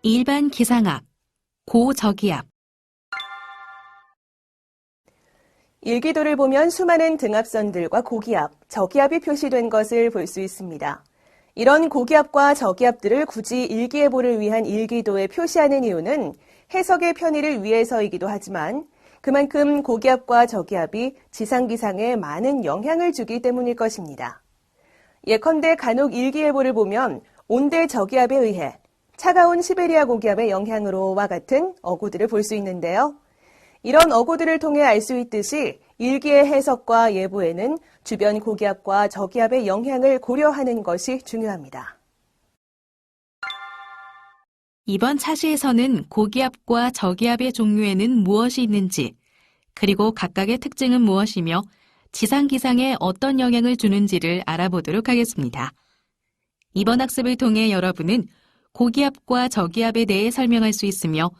일반 기상압, 고저기압. 일기도를 보면 수많은 등압선들과 고기압, 저기압이 표시된 것을 볼 수 있습니다. 이런 고기압과 저기압들을 굳이 일기예보를 위한 일기도에 표시하는 이유는 해석의 편의를 위해서이기도 하지만 그만큼 고기압과 저기압이 지상기상에 많은 영향을 주기 때문일 것입니다. 예컨대 간혹 일기예보를 보면 온대 저기압에 의해 차가운 시베리아 고기압의 영향으로와 같은 어구들을 볼 수 있는데요. 이런 어구들을 통해 알 수 있듯이 일기의 해석과 예보에는 주변 고기압과 저기압의 영향을 고려하는 것이 중요합니다. 이번 차시에서는 고기압과 저기압의 종류에는 무엇이 있는지, 그리고 각각의 특징은 무엇이며 지상기상에 어떤 영향을 주는지를 알아보도록 하겠습니다. 이번 학습을 통해 여러분은 고기압과 저기압에 대해 설명할 수 있으며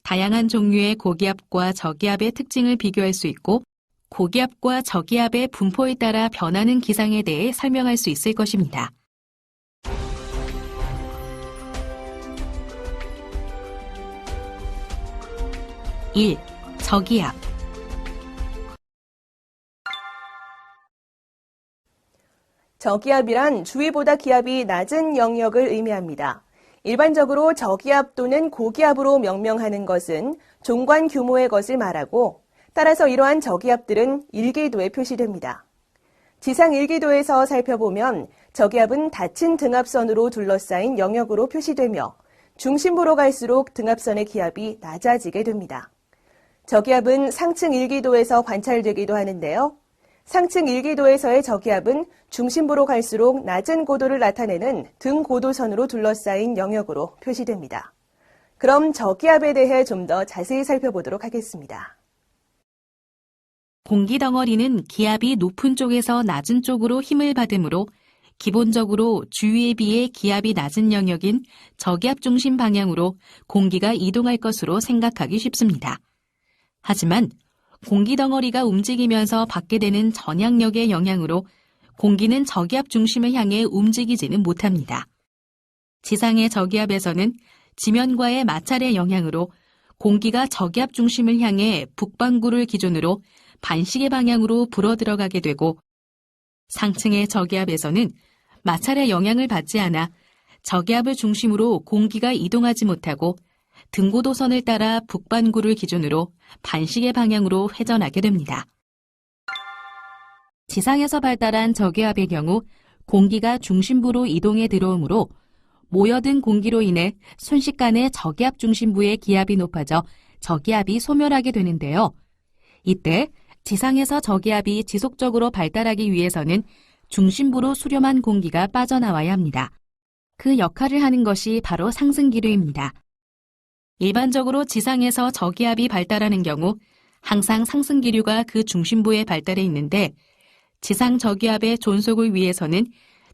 다양한 종류의 고기압과 저기압의 특징을 비교할 수 있고 고기압과 저기압의 분포에 따라 변하는 기상에 대해 설명할 수 있을 것입니다. (1) 저기압. 저기압이란 주위보다 기압이 낮은 영역을 의미합니다. 일반적으로 저기압 또는 고기압으로 명명하는 것은 종관 규모의 것을 말하고 따라서 이러한 저기압들은 일기도에 표시됩니다. 지상 일기도에서 살펴보면 저기압은 닫힌 등압선으로 둘러싸인 영역으로 표시되며 중심부로 갈수록 등압선의 기압이 낮아지게 됩니다. 저기압은 상층 일기도에서 관찰되기도 하는데요. 상층 일기도에서의 저기압은 중심부로 갈수록 낮은 고도를 나타내는 등고도선으로 둘러싸인 영역으로 표시됩니다. 그럼 저기압에 대해 좀 더 자세히 살펴보도록 하겠습니다. 공기덩어리는 기압이 높은 쪽에서 낮은 쪽으로 힘을 받으므로 기본적으로 주위에 비해 기압이 낮은 영역인 저기압 중심 방향으로 공기가 이동할 것으로 생각하기 쉽습니다. 하지만 공기덩어리가 움직이면서 받게 되는 전향력의 영향으로 공기는 저기압 중심을 향해 움직이지는 못합니다. 지상의 저기압에서는 지면과의 마찰의 영향으로 공기가 저기압 중심을 향해 북반구를 기준으로 반시계 방향으로 불어들어가게 되고 상층의 저기압에서는 마찰의 영향을 받지 않아 저기압을 중심으로 공기가 이동하지 못하고 등고도선을 따라 북반구를 기준으로 반시계 방향으로 회전하게 됩니다. 지상에서 발달한 저기압의 경우 공기가 중심부로 이동해 들어오므로 모여든 공기로 인해 순식간에 저기압 중심부의 기압이 높아져 저기압이 소멸하게 되는데요. 이때 지상에서 저기압이 지속적으로 발달하기 위해서는 중심부로 수렴한 공기가 빠져나와야 합니다. 그 역할을 하는 것이 바로 상승기류입니다. 일반적으로 지상에서 저기압이 발달하는 경우 항상 상승기류가 그 중심부에 발달해 있는데 지상 저기압의 존속을 위해서는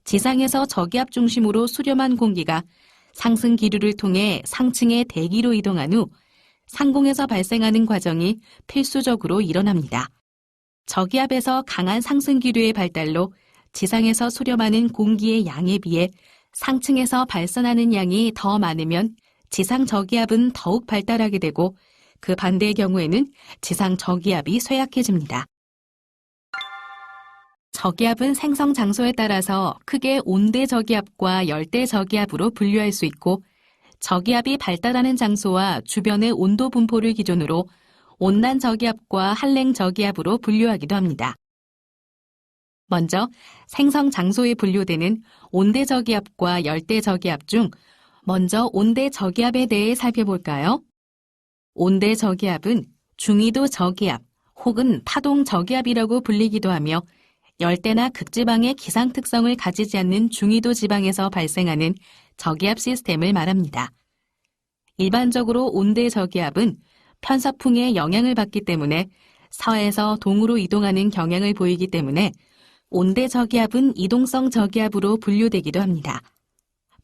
지상에서 저기압 중심으로 수렴한 공기가 상승기류를 통해 상층의 대기로 이동한 후 상공에서 발생하는 과정이 필수적으로 일어납니다. 저기압에서 강한 상승기류의 발달로 지상에서 수렴하는 공기의 양에 비해 상층에서 발산하는 양이 더 많으면 지상 저기압은 더욱 발달하게 되고 그 반대의 경우에는 지상 저기압이 쇠약해집니다. 저기압은 생성 장소에 따라서 크게 온대 저기압과 열대 저기압으로 분류할 수 있고 저기압이 발달하는 장소와 주변의 온도 분포를 기준으로 온난 저기압과 한랭 저기압으로 분류하기도 합니다. 먼저 생성 장소에 분류되는 온대 저기압과 열대 저기압 중 먼저 온대 저기압에 대해 살펴볼까요? 온대 저기압은 중위도 저기압 혹은 파동 저기압이라고 불리기도 하며 열대나 극지방의 기상 특성을 가지지 않는 중위도 지방에서 발생하는 저기압 시스템을 말합니다. 일반적으로 온대 저기압은 편서풍의 영향을 받기 때문에 서에서 동으로 이동하는 경향을 보이기 때문에 온대 저기압은 이동성 저기압으로 분류되기도 합니다.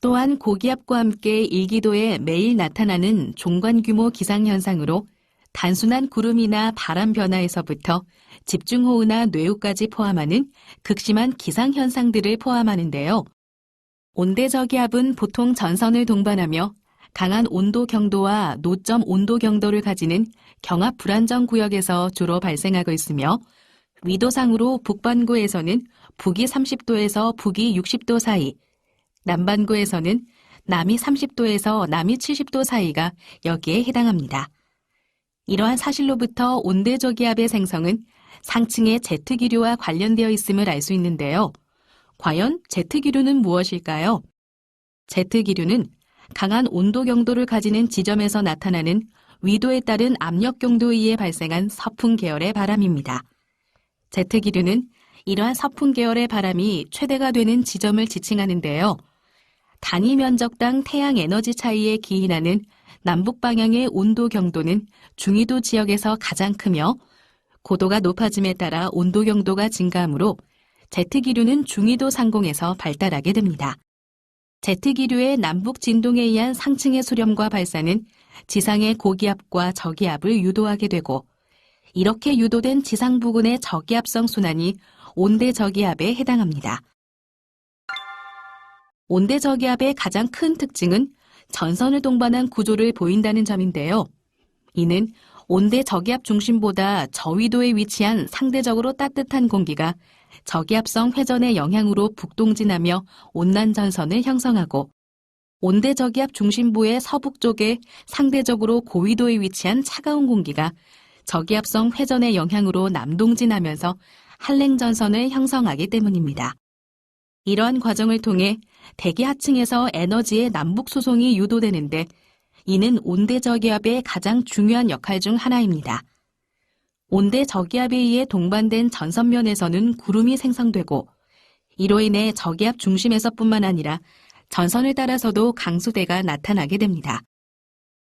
또한 고기압과 함께 일기도에 매일 나타나는 종관규모 기상현상으로 단순한 구름이나 바람 변화에서부터 집중호우나 뇌우까지 포함하는 극심한 기상현상들을 포함하는데요. 온대 저기압은 보통 전선을 동반하며 강한 온도 경도와 노점 온도 경도를 가지는 경합 불안정 구역에서 주로 발생하고 있으며 위도상으로 북반구에서는 북위 30도에서 북위 60도 사이, 남반구에서는 남위 30도에서 남위 70도 사이가 여기에 해당합니다. 이러한 사실로부터 온대저기압의 생성은 상층의 제트기류와 관련되어 있음을 알 수 있는데요. 과연 제트기류는 무엇일까요? 제트기류는 강한 온도 경도를 가지는 지점에서 나타나는 위도에 따른 압력 경도에 의해 발생한 서풍 계열의 바람입니다. 제트기류는 이러한 서풍 계열의 바람이 최대가 되는 지점을 지칭하는데요. 단위 면적당 태양 에너지 차이에 기인하는 남북 방향의 온도 경도는 중위도 지역에서 가장 크며 고도가 높아짐에 따라 온도 경도가 증가하므로 제트기류는 중위도 상공에서 발달하게 됩니다. 제트기류의 남북 진동에 의한 상층의 수렴과 발사는 지상의 고기압과 저기압을 유도하게 되고 이렇게 유도된 지상 부근의 저기압성 순환이 온대저기압에 해당합니다. 온대저기압의 가장 큰 특징은 전선을 동반한 구조를 보인다는 점인데요. 이는 온대저기압 중심보다 저위도에 위치한 상대적으로 따뜻한 공기가 저기압성 회전의 영향으로 북동진하며 온난전선을 형성하고 온대저기압 중심부의 서북쪽에 상대적으로 고위도에 위치한 차가운 공기가 저기압성 회전의 영향으로 남동진하면서 한랭전선을 형성하기 때문입니다. 이러한 과정을 통해 대기 하층에서 에너지의 남북 수송이 유도되는데 이는 온대저기압의 가장 중요한 역할 중 하나입니다. 온대저기압에 의해 동반된 전선면에서는 구름이 생성되고 이로 인해 저기압 중심에서뿐만 아니라 전선을 따라서도 강수대가 나타나게 됩니다.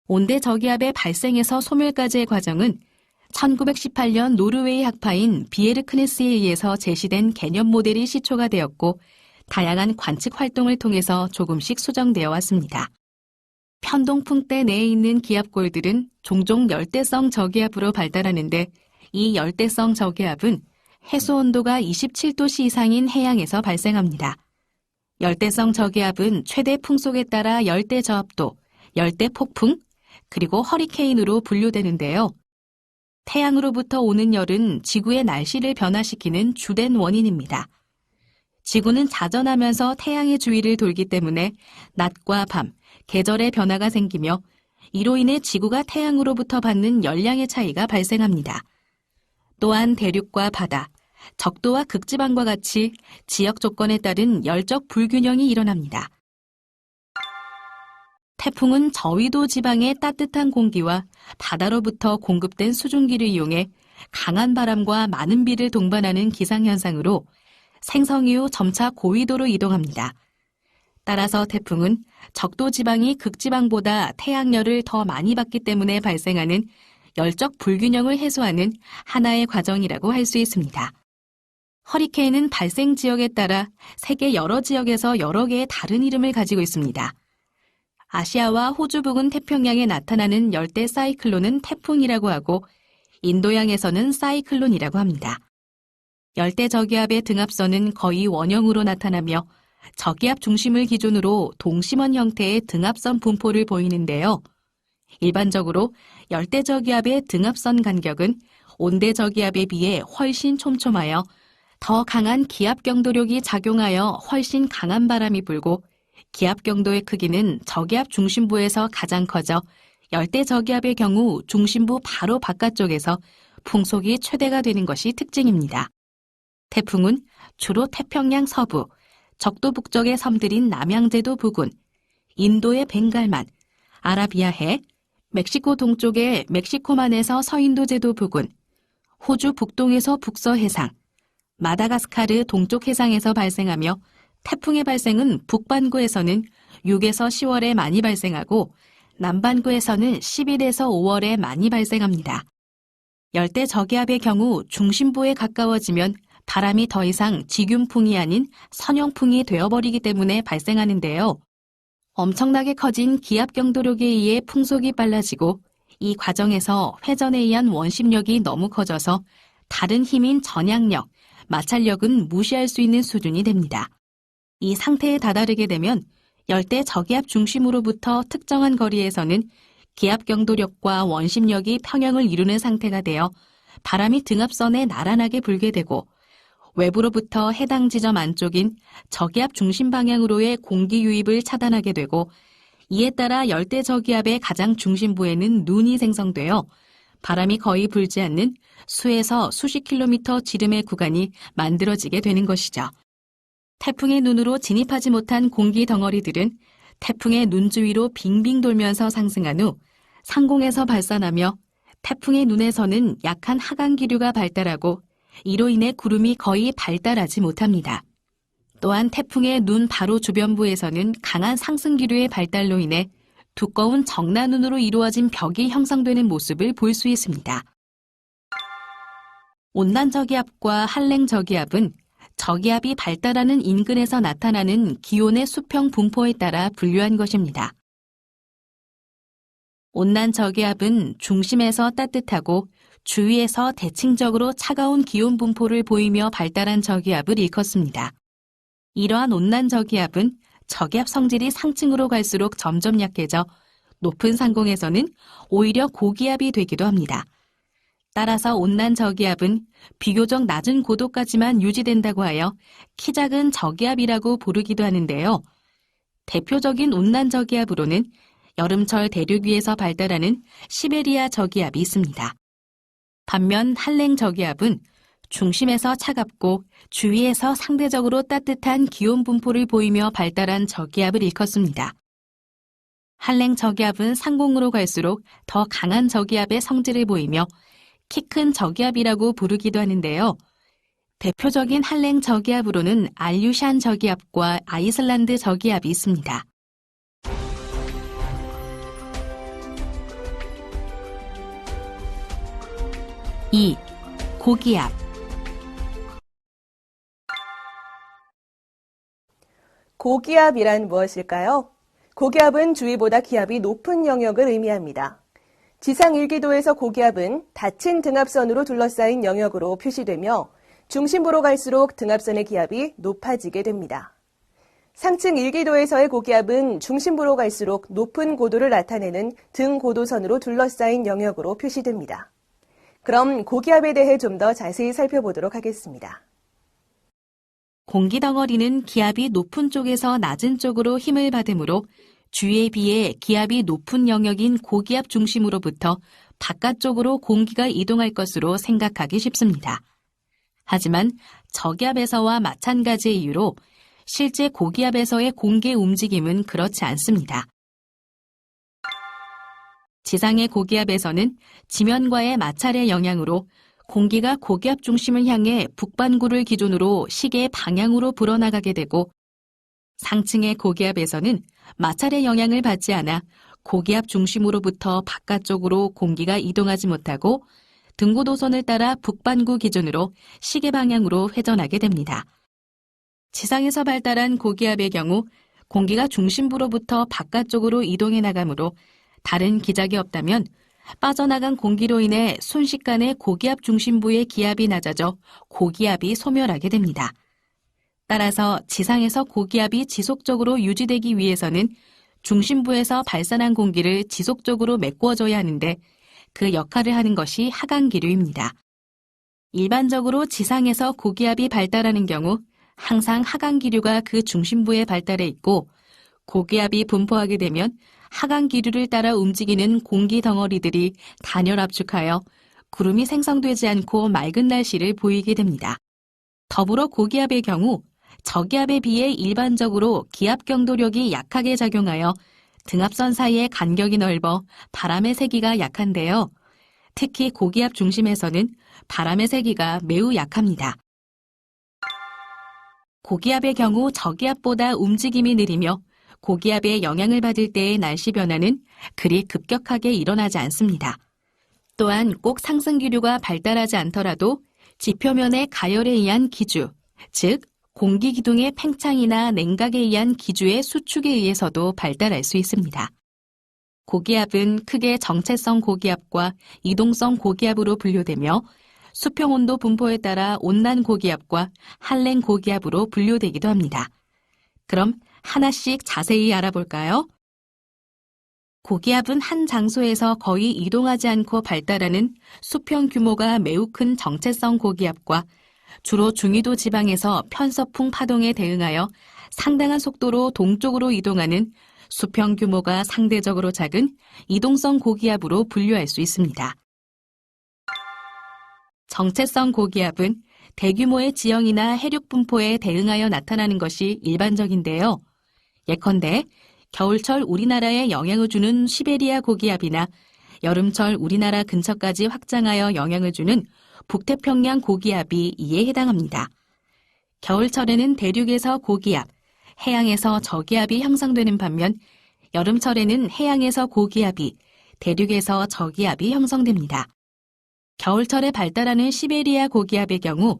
온대저기압의 발생에서 소멸까지의 과정은 1918년 노르웨이 학파인 비에르 크네스에 의해서 제시된 개념 모델이 시초가 되었고 다양한 관측 활동을 통해서 조금씩 수정되어 왔습니다. 편동풍대 내에 있는 기압골들은 종종 열대성 저기압으로 발달하는데 이 열대성 저기압은 해수 온도가 27도씨 이상인 해양에서 발생합니다. 열대성 저기압은 최대 풍속에 따라 열대 저압도, 열대 폭풍, 그리고 허리케인으로 분류되는데요. 태양으로부터 오는 열은 지구의 날씨를 변화시키는 주된 원인입니다. 지구는 자전하면서 태양의 주위를 돌기 때문에 낮과 밤, 계절의 변화가 생기며 이로 인해 지구가 태양으로부터 받는 열량의 차이가 발생합니다. 또한 대륙과 바다, 적도와 극지방과 같이 지역 조건에 따른 열적 불균형이 일어납니다. 태풍은 저위도 지방의 따뜻한 공기와 바다로부터 공급된 수증기를 이용해 강한 바람과 많은 비를 동반하는 기상현상으로 생성 이후 점차 고위도로 이동합니다. 따라서 태풍은 적도 지방이 극지방보다 태양열을 더 많이 받기 때문에 발생하는 열적 불균형을 해소하는 하나의 과정이라고 할 수 있습니다. 허리케인은 발생 지역에 따라 세계 여러 지역에서 여러 개의 다른 이름을 가지고 있습니다. 아시아와 호주 부근 태평양에 나타나는 열대 사이클론은 태풍이라고 하고 인도양에서는 사이클론이라고 합니다. 열대 저기압의 등압선은 거의 원형으로 나타나며 저기압 중심을 기준으로 동심원 형태의 등압선 분포를 보이는데요. 일반적으로 열대 저기압의 등압선 간격은 온대 저기압에 비해 훨씬 촘촘하여 더 강한 기압 경도력이 작용하여 훨씬 강한 바람이 불고 기압 경도의 크기는 저기압 중심부에서 가장 커져 열대 저기압의 경우 중심부 바로 바깥쪽에서 풍속이 최대가 되는 것이 특징입니다. 태풍은 주로 태평양 서부, 적도 북쪽의 섬들인 남양제도 부근, 인도의 벵갈만, 아라비아해, 멕시코 동쪽의 멕시코만에서 서인도제도 부근, 호주 북동에서 북서해상, 마다가스카르 동쪽 해상에서 발생하며 태풍의 발생은 북반구에서는 6에서 10월에 많이 발생하고 남반구에서는 11에서 5월에 많이 발생합니다. 열대 저기압의 경우 중심부에 가까워지면 바람이 더 이상 지균풍이 아닌 선형풍이 되어버리기 때문에 발생하는데요. 엄청나게 커진 기압 경도력에 의해 풍속이 빨라지고 이 과정에서 회전에 의한 원심력이 너무 커져서 다른 힘인 전향력, 마찰력은 무시할 수 있는 수준이 됩니다. 이 상태에 다다르게 되면 열대 저기압 중심으로부터 특정한 거리에서는 기압 경도력과 원심력이 평형을 이루는 상태가 되어 바람이 등압선에 나란하게 불게 되고 외부로부터 해당 지점 안쪽인 저기압 중심 방향으로의 공기 유입을 차단하게 되고 이에 따라 열대 저기압의 가장 중심부에는 눈이 생성되어 바람이 거의 불지 않는 수에서 수십 킬로미터 지름의 구간이 만들어지게 되는 것이죠. 태풍의 눈으로 진입하지 못한 공기 덩어리들은 태풍의 눈 주위로 빙빙 돌면서 상승한 후 상공에서 발산하며 태풍의 눈에서는 약한 하강 기류가 발달하고 이로 인해 구름이 거의 발달하지 못합니다. 또한 태풍의 눈 바로 주변부에서는 강한 상승 기류의 발달로 인해 두꺼운 정난운으로 이루어진 벽이 형성되는 모습을 볼 수 있습니다. 온난 저기압과 한랭 저기압은 저기압이 발달하는 인근에서 나타나는 기온의 수평 분포에 따라 분류한 것입니다. 온난 저기압은 중심에서 따뜻하고 주위에서 대칭적으로 차가운 기온 분포를 보이며 발달한 저기압을 일컫습니다. 이러한 온난 저기압은 저기압 성질이 상층으로 갈수록 점점 약해져 높은 상공에서는 오히려 고기압이 되기도 합니다. 따라서 온난 저기압은 비교적 낮은 고도까지만 유지된다고 하여 키 작은 저기압이라고 부르기도 하는데요. 대표적인 온난 저기압으로는 여름철 대륙 위에서 발달하는 시베리아 저기압이 있습니다. 반면 한랭 저기압은 중심에서 차갑고 주위에서 상대적으로 따뜻한 기온 분포를 보이며 발달한 저기압을 일컫습니다. 한랭 저기압은 상공으로 갈수록 더 강한 저기압의 성질을 보이며 키 큰 저기압이라고 부르기도 하는데요. 대표적인 한랭 저기압으로는 알류샨 저기압과 아이슬란드 저기압이 있습니다. 2. 고기압. 고기압이란 무엇일까요? 고기압은 주위보다 기압이 높은 영역을 의미합니다. 지상 1기도에서 고기압은 닫힌 등압선으로 둘러싸인 영역으로 표시되며 중심부로 갈수록 등압선의 기압이 높아지게 됩니다. 상층 1기도에서의 고기압은 중심부로 갈수록 높은 고도를 나타내는 등고도선으로 둘러싸인 영역으로 표시됩니다. 그럼 고기압에 대해 좀 더 자세히 살펴보도록 하겠습니다. 공기 덩어리는 기압이 높은 쪽에서 낮은 쪽으로 힘을 받으므로 주위에 비해 기압이 높은 영역인 고기압 중심으로부터 바깥쪽으로 공기가 이동할 것으로 생각하기 쉽습니다. 하지만 저기압에서와 마찬가지의 이유로 실제 고기압에서의 공기의 움직임은 그렇지 않습니다. 지상의 고기압에서는 지면과의 마찰의 영향으로 공기가 고기압 중심을 향해 북반구를 기준으로 시계 방향으로 불어나가게 되고 상층의 고기압에서는 마찰의 영향을 받지 않아 고기압 중심으로부터 바깥쪽으로 공기가 이동하지 못하고 등고도선을 따라 북반구 기준으로 시계 방향으로 회전하게 됩니다. 지상에서 발달한 고기압의 경우 공기가 중심부로부터 바깥쪽으로 이동해 나가므로 다른 기작이 없다면 빠져나간 공기로 인해 순식간에 고기압 중심부의 기압이 낮아져 고기압이 소멸하게 됩니다. 따라서 지상에서 고기압이 지속적으로 유지되기 위해서는 중심부에서 발산한 공기를 지속적으로 메꿔줘야 하는데 그 역할을 하는 것이 하강기류입니다. 일반적으로 지상에서 고기압이 발달하는 경우 항상 하강기류가 그 중심부에 발달해 있고 고기압이 분포하게 되면 하강기류를 따라 움직이는 공기 덩어리들이 단열 압축하여 구름이 생성되지 않고 맑은 날씨를 보이게 됩니다. 더불어 고기압의 경우 저기압에 비해 일반적으로 기압 경도력이 약하게 작용하여 등압선 사이의 간격이 넓어 바람의 세기가 약한데요. 특히 고기압 중심에서는 바람의 세기가 매우 약합니다. 고기압의 경우 저기압보다 움직임이 느리며 고기압에 영향을 받을 때의 날씨 변화는 그리 급격하게 일어나지 않습니다. 또한 꼭 상승기류가 발달하지 않더라도 지표면의 가열에 의한 기주, 즉 공기기둥의 팽창이나 냉각에 의한 기주의 수축에 의해서도 발달할 수 있습니다. 고기압은 크게 정체성 고기압과 이동성 고기압으로 분류되며 수평온도 분포에 따라 온난 고기압과 한랭 고기압으로 분류되기도 합니다. 그럼 하나씩 자세히 알아볼까요? 고기압은 한 장소에서 거의 이동하지 않고 발달하는 수평 규모가 매우 큰 정체성 고기압과 주로 중위도 지방에서 편서풍 파동에 대응하여 상당한 속도로 동쪽으로 이동하는 수평 규모가 상대적으로 작은 이동성 고기압으로 분류할 수 있습니다. 정체성 고기압은 대규모의 지형이나 해륙 분포에 대응하여 나타나는 것이 일반적인데요. 예컨대 겨울철 우리나라에 영향을 주는 시베리아 고기압이나 여름철 우리나라 근처까지 확장하여 영향을 주는 북태평양 고기압이 이에 해당합니다. 겨울철에는 대륙에서 고기압, 해양에서 저기압이 형성되는 반면 여름철에는 해양에서 고기압이, 대륙에서 저기압이 형성됩니다. 겨울철에 발달하는 시베리아 고기압의 경우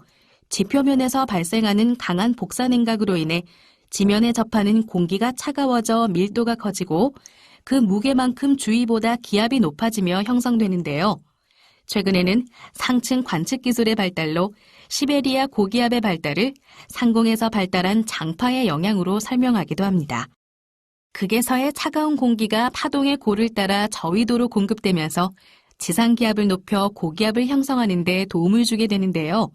지표면에서 발생하는 강한 복사 냉각으로 인해 지면에 접하는 공기가 차가워져 밀도가 커지고 그 무게만큼 주위보다 기압이 높아지며 형성되는데요. 최근에는 상층 관측 기술의 발달로 시베리아 고기압의 발달을 상공에서 발달한 장파의 영향으로 설명하기도 합니다. 극에서의 차가운 공기가 파동의 골을 따라 저위도로 공급되면서 지상기압을 높여 고기압을 형성하는 데 도움을 주게 되는데요.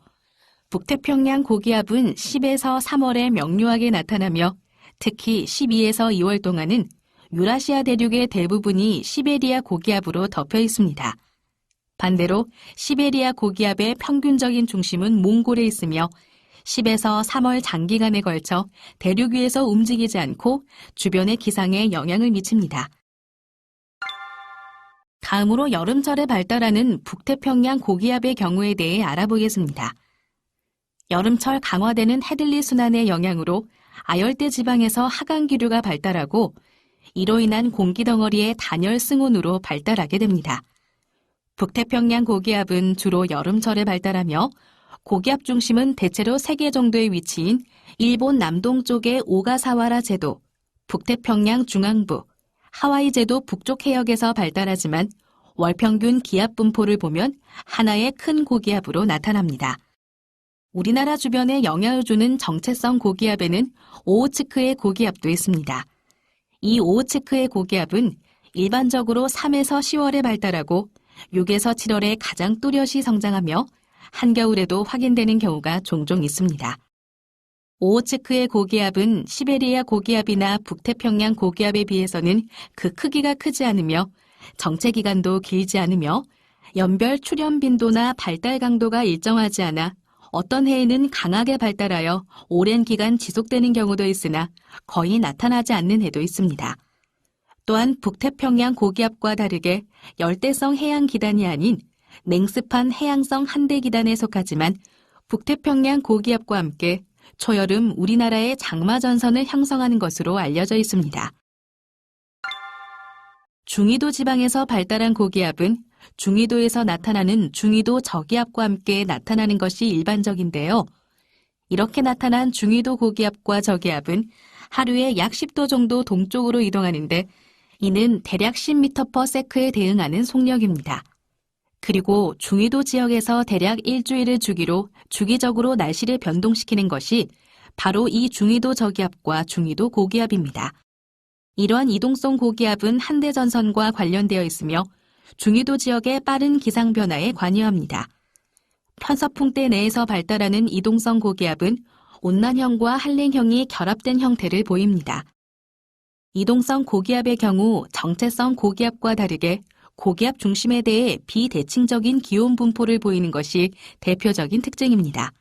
북태평양 고기압은 10에서 3월에 명료하게 나타나며 특히 12에서 2월 동안은 유라시아 대륙의 대부분이 시베리아 고기압으로 덮여 있습니다. 반대로 시베리아 고기압의 평균적인 중심은 몽골에 있으며 10에서 3월 장기간에 걸쳐 대륙 위에서 움직이지 않고 주변의 기상에 영향을 미칩니다. 다음으로 여름철에 발달하는 북태평양 고기압의 경우에 대해 알아보겠습니다. 여름철 강화되는 해들리 순환의 영향으로 아열대 지방에서 하강 기류가 발달하고 이로 인한 공기 덩어리의 단열 승온으로 발달하게 됩니다. 북태평양 고기압은 주로 여름철에 발달하며 고기압 중심은 대체로 3개 정도의 위치인 일본 남동쪽의 오가사와라 제도, 북태평양 중앙부, 하와이 제도 북쪽 해역에서 발달하지만 월평균 기압 분포를 보면 하나의 큰 고기압으로 나타납니다. 우리나라 주변에 영향을 주는 정체성 고기압에는 오호츠크의 고기압도 있습니다. 이 오호츠크의 고기압은 일반적으로 3에서 10월에 발달하고 6에서 7월에 가장 또렷이 성장하며 한겨울에도 확인되는 경우가 종종 있습니다. 오호츠크의 고기압은 시베리아 고기압이나 북태평양 고기압에 비해서는 그 크기가 크지 않으며 정체 기간도 길지 않으며 연별 출현 빈도나 발달 강도가 일정하지 않아 어떤 해에는 강하게 발달하여 오랜 기간 지속되는 경우도 있으나 거의 나타나지 않는 해도 있습니다. 또한 북태평양 고기압과 다르게 열대성 해양 기단이 아닌 냉습한 해양성 한대 기단에 속하지만 북태평양 고기압과 함께 초여름 우리나라의 장마 전선을 형성하는 것으로 알려져 있습니다. 중위도 지방에서 발달한 고기압은 중위도에서 나타나는 중위도 저기압과 함께 나타나는 것이 일반적인데요. 이렇게 나타난 중위도 고기압과 저기압은 하루에 약 10도 정도 동쪽으로 이동하는데 이는 대략 10m/s에 대응하는 속력입니다. 그리고 중위도 지역에서 대략 일주일을 주기로 주기적으로 날씨를 변동시키는 것이 바로 이 중위도 저기압과 중위도 고기압입니다. 이러한 이동성 고기압은 한대 전선과 관련되어 있으며 중위도 지역의 빠른 기상 변화에 관여합니다. 편서풍대 내에서 발달하는 이동성 고기압은 온난형과 한랭형이 결합된 형태를 보입니다. 이동성 고기압의 경우 정체성 고기압과 다르게 고기압 중심에 대해 비대칭적인 기온 분포를 보이는 것이 대표적인 특징입니다.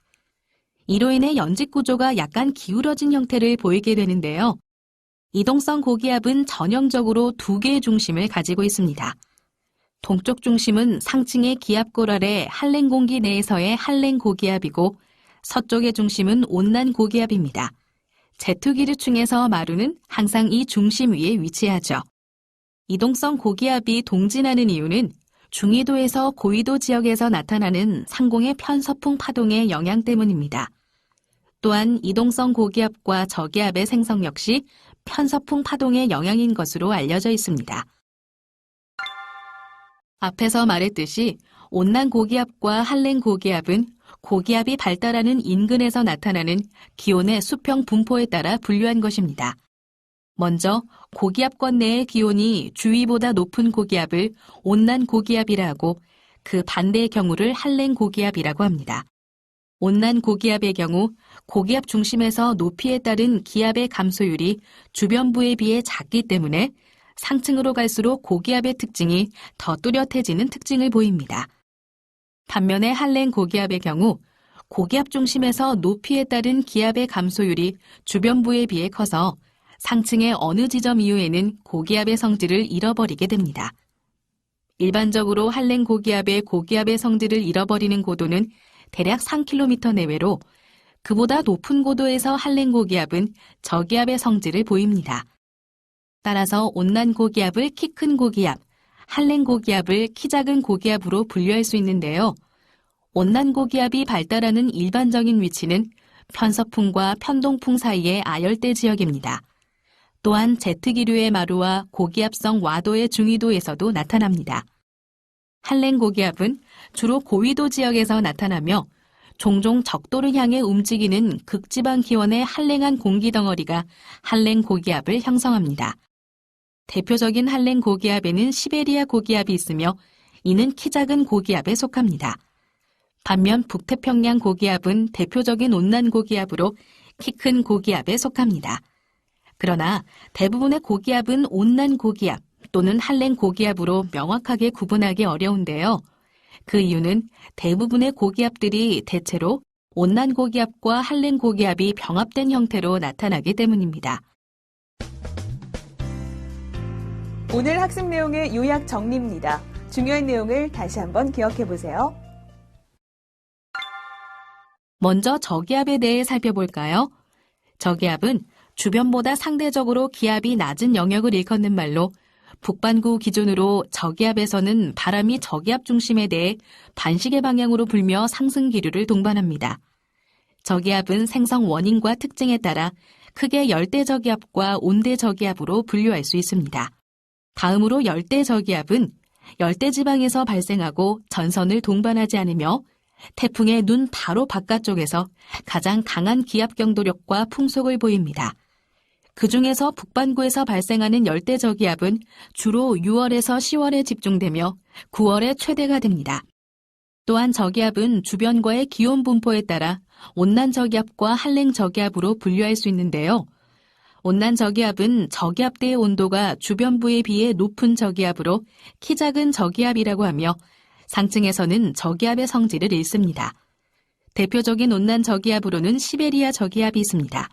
이로 인해 연직 구조가 약간 기울어진 형태를 보이게 되는데요. 이동성 고기압은 전형적으로 2개의 중심을 가지고 있습니다. 동쪽 중심은 상층의 기압골 아래 한랭 공기 내에서의 한랭 고기압이고 서쪽의 중심은 온난 고기압입니다. 제트기류층에서 마루는 항상 이 중심 위에 위치하죠. 이동성 고기압이 동진하는 이유는 중위도에서 고위도 지역에서 나타나는 상공의 편서풍 파동의 영향 때문입니다. 또한 이동성 고기압과 저기압의 생성 역시 편서풍 파동의 영향인 것으로 알려져 있습니다. 앞에서 말했듯이 온난 고기압과 한랭 고기압은 고기압이 발달하는 인근에서 나타나는 기온의 수평 분포에 따라 분류한 것입니다. 먼저 고기압권 내의 기온이 주위보다 높은 고기압을 온난 고기압이라 하고 그 반대의 경우를 한랭 고기압이라고 합니다. 온난 고기압의 경우 고기압 중심에서 높이에 따른 기압의 감소율이 주변부에 비해 작기 때문에 상층으로 갈수록 고기압의 특징이 더 뚜렷해지는 특징을 보입니다. 반면에 한랭 고기압의 경우 고기압 중심에서 높이에 따른 기압의 감소율이 주변부에 비해 커서 상층의 어느 지점 이후에는 고기압의 성질을 잃어버리게 됩니다. 일반적으로 한랭 고기압의 고기압의 성질을 잃어버리는 고도는 대략 3km 내외로 그보다 높은 고도에서 한랭 고기압은 저기압의 성질을 보입니다. 따라서 온난 고기압을 키 큰 고기압, 한랭 고기압을 키 작은 고기압으로 분류할 수 있는데요. 온난 고기압이 발달하는 일반적인 위치는 편서풍과 편동풍 사이의 아열대 지역입니다. 또한 제트기류의 마루와 고기압성 와도의 중위도에서도 나타납니다. 한랭 고기압은 주로 고위도 지역에서 나타나며 종종 적도를 향해 움직이는 극지방 기온의 한랭한 공기 덩어리가 한랭 고기압을 형성합니다. 대표적인 한랭 고기압에는 시베리아 고기압이 있으며 이는 키 작은 고기압에 속합니다. 반면 북태평양 고기압은 대표적인 온난 고기압으로 키 큰 고기압에 속합니다. 그러나 대부분의 고기압은 온난 고기압 또는 한랭 고기압으로 명확하게 구분하기 어려운데요. 그 이유는 대부분의 고기압들이 대체로 온난 고기압과 한랭 고기압이 병합된 형태로 나타나기 때문입니다. 오늘 학습 내용의 요약 정리입니다. 중요한 내용을 다시 한번 기억해 보세요. 먼저 저기압에 대해 살펴볼까요? 저기압은 주변보다 상대적으로 기압이 낮은 영역을 일컫는 말로 북반구 기준으로 저기압에서는 바람이 저기압 중심에 대해 반시계 방향으로 불며 상승 기류를 동반합니다. 저기압은 생성 원인과 특징에 따라 크게 열대 저기압과 온대 저기압으로 분류할 수 있습니다. 다음으로 열대 저기압은 열대 지방에서 발생하고 전선을 동반하지 않으며 태풍의 눈 바로 바깥쪽에서 가장 강한 기압 경도력과 풍속을 보입니다. 그 중에서 북반구에서 발생하는 열대 저기압은 주로 6월에서 10월에 집중되며 9월에 최대가 됩니다. 또한 저기압은 주변과의 기온 분포에 따라 온난 저기압과 한랭 저기압으로 분류할 수 있는데요. 온난 저기압은 저기압대의 온도가 주변부에 비해 높은 저기압으로 키 작은 저기압이라고 하며 상층에서는 저기압의 성질을 잃습니다. 대표적인 온난 저기압으로는 시베리아 저기압이 있습니다.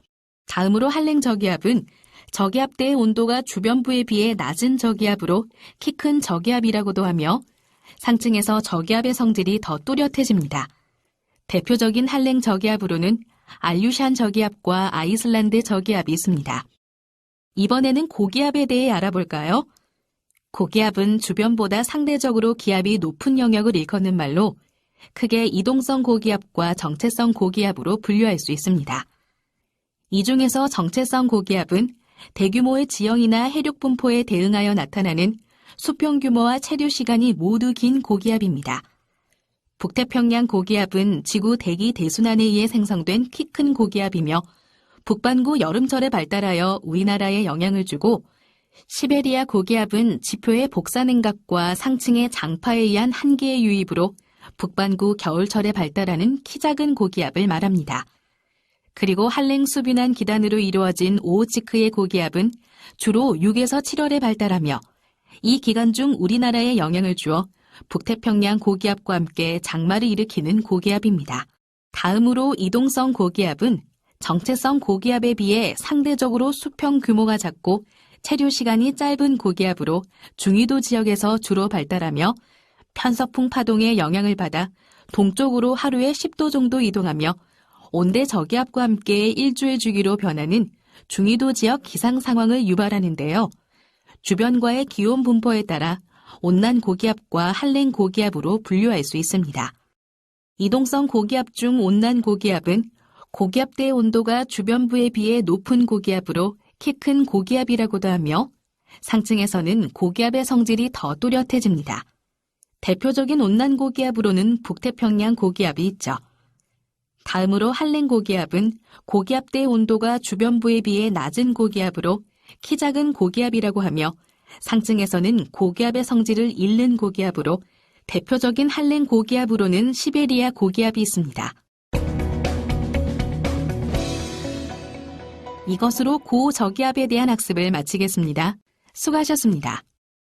다음으로 한랭 저기압은 저기압대의 온도가 주변부에 비해 낮은 저기압으로 키 큰 저기압이라고도 하며 상층에서 저기압의 성질이 더 뚜렷해집니다. 대표적인 한랭 저기압으로는 알류샨 저기압과 아이슬란드 저기압이 있습니다. 이번에는 고기압에 대해 알아볼까요? 고기압은 주변보다 상대적으로 기압이 높은 영역을 일컫는 말로 크게 이동성 고기압과 정체성 고기압으로 분류할 수 있습니다. 이 중에서 정체성 고기압은 대규모의 지형이나 해륙 분포에 대응하여 나타나는 수평 규모와 체류 시간이 모두 긴 고기압입니다. 북태평양 고기압은 지구 대기 대순환에 의해 생성된 키 큰 고기압이며 북반구 여름철에 발달하여 우리나라에 영향을 주고 시베리아 고기압은 지표의 복사냉각과 상층의 장파에 의한 한기의 유입으로 북반구 겨울철에 발달하는 키 작은 고기압을 말합니다. 그리고 한랭 수빈한 기단으로 이루어진 오호츠크의 고기압은 주로 6에서 7월에 발달하며 이 기간 중 우리나라에 영향을 주어 북태평양 고기압과 함께 장마를 일으키는 고기압입니다. 다음으로 이동성 고기압은 정체성 고기압에 비해 상대적으로 수평 규모가 작고 체류 시간이 짧은 고기압으로 중위도 지역에서 주로 발달하며 편서풍 파동의 영향을 받아 동쪽으로 하루에 10도 정도 이동하며 온대 저기압과 함께 일주의 주기로 변하는 중위도 지역 기상 상황을 유발하는데요. 주변과의 기온 분포에 따라 온난 고기압과 한랭 고기압으로 분류할 수 있습니다. 이동성 고기압 중 온난 고기압은 고기압대의 온도가 주변부에 비해 높은 고기압으로 키 큰 고기압이라고도 하며 상층에서는 고기압의 성질이 더 뚜렷해집니다. 대표적인 온난 고기압으로는 북태평양 고기압이 있죠. 다음으로 한랭 고기압은 고기압대의 온도가 주변부에 비해 낮은 고기압으로 키 작은 고기압이라고 하며 상층에서는 고기압의 성질을 잃는 고기압으로 대표적인 한랭 고기압으로는 시베리아 고기압이 있습니다. 이것으로 고저기압에 대한 학습을 마치겠습니다. 수고하셨습니다.